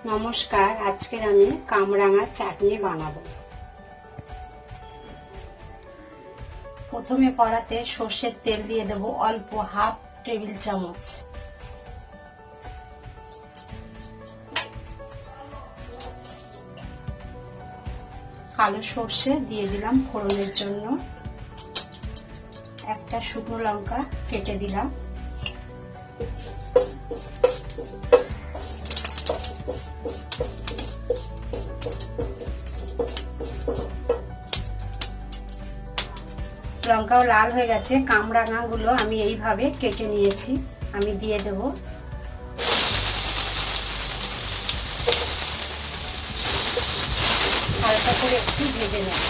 নমস্কার, আজকে আমি কামরাঙা চাটনি বানাবো। প্রথমে কড়াতে সর্ষের তেল দিয়ে দেব অল্প, হাফ টেবিল চামচ। কালো সর্ষে দিয়ে দিলাম ফোড়নের জন্য। একটা শুকনো লঙ্কা কেটে দিলাম। লঙ্কাও লাল হয়ে গেছে। কামরাঙা গুলো আমি এইভাবে কেটে নিয়েছি, আমি দিয়ে দেব। হালকা করে একটু ভেজে নেব।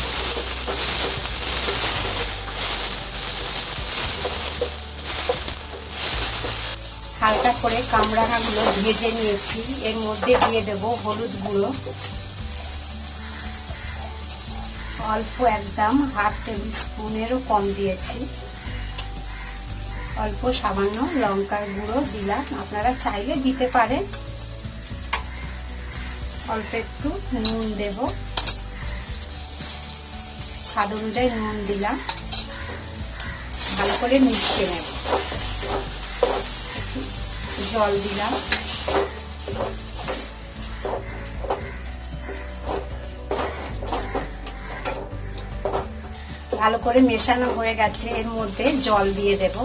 হালকা করে কামরাঙা গুলো ভেজে নিয়েছি। এর মধ্যে দিয়ে দেব হলুদ গুঁড়ো অল্প, একদম হাফ টেবিল স্পুনেরও কম দিয়েছি। অল্প সামান্য লঙ্কার গুঁড়ো দিলাম, আপনারা চাইলে দিতে পারেন। অল্প একটু নুন দেব, স্বাদ অনুযায়ী নুন দিলাম। ভালো করে মিশিয়ে নেব। জল দিলাম। ভালো করে মেশানো হয়ে গেছে। এর মধ্যে জল দিয়ে দেব।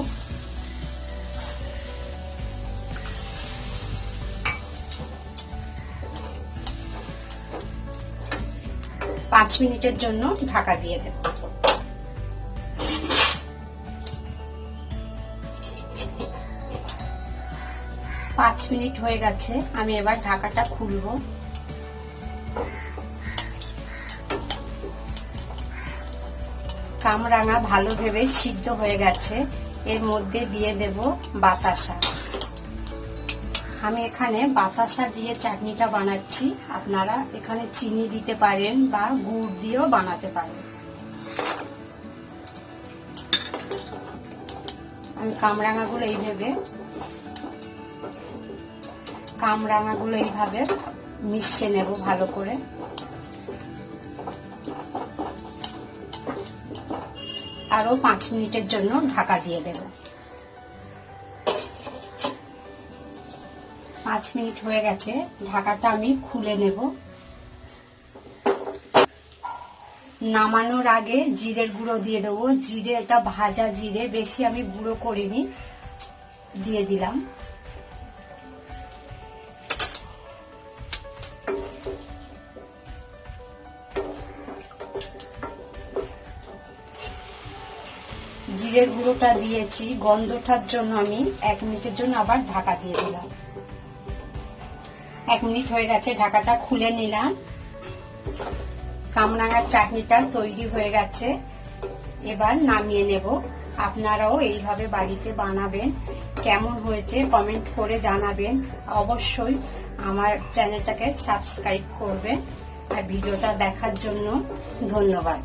পাঁচ মিনিটের জন্য ঢাকা দিয়ে দেব। 5 মিনিট হয়ে গেছে, আমি এবার ঢাকাটা খুলবো। কামরাঙা ভালোভাবে সিদ্ধ হয়ে গেছে। এর মধ্যে দিয়ে দেব বাতাসা। আমি এখানে বাতাসা দিয়ে চাটনিটা বানাচ্ছি। আপনারা এখানে চিনি দিতে পারেন বা গুড় দিয়েও বানাতে পারেন। আমি কামরাঙাগুলো এইভাবে মিশিয়ে নেব ভালো করে। আরো 5 মিনিটের জন্য ঢাকা দিয়ে দেব। 5 মিনিট হয়ে গেছে, ঢাকাটা আমি খুলে নেব। নামানোর আগে জিরের গুঁড়ো দিয়ে দেবো। জিরে, এটা ভাজা জিরে, বেশি আমি গুঁড়ো করিনি, দিয়ে দিলাম। জিরের গুঁড়োটা দিয়েছি গন্ধটার জন্য। আমি 1 মিনিটের জন্য আবার ঢাকা দিয়ে দিলাম। 1 মিনিট হয়ে গেছে, ঢাকাটা খুলে নিলাম। কামরাঙার চাটনিটা তৈরি হয়ে গেছে, এবার নামিয়ে নেব। আপনারাও এইভাবে বাড়িতে বানাবেন। কেমন হয়েছে কমেন্ট করে জানাবেন। অবশ্যই আমার চ্যানেলটাকে সাবস্ক্রাইব করবেন। আর ভিডিওটা দেখার জন্য ধন্যবাদ।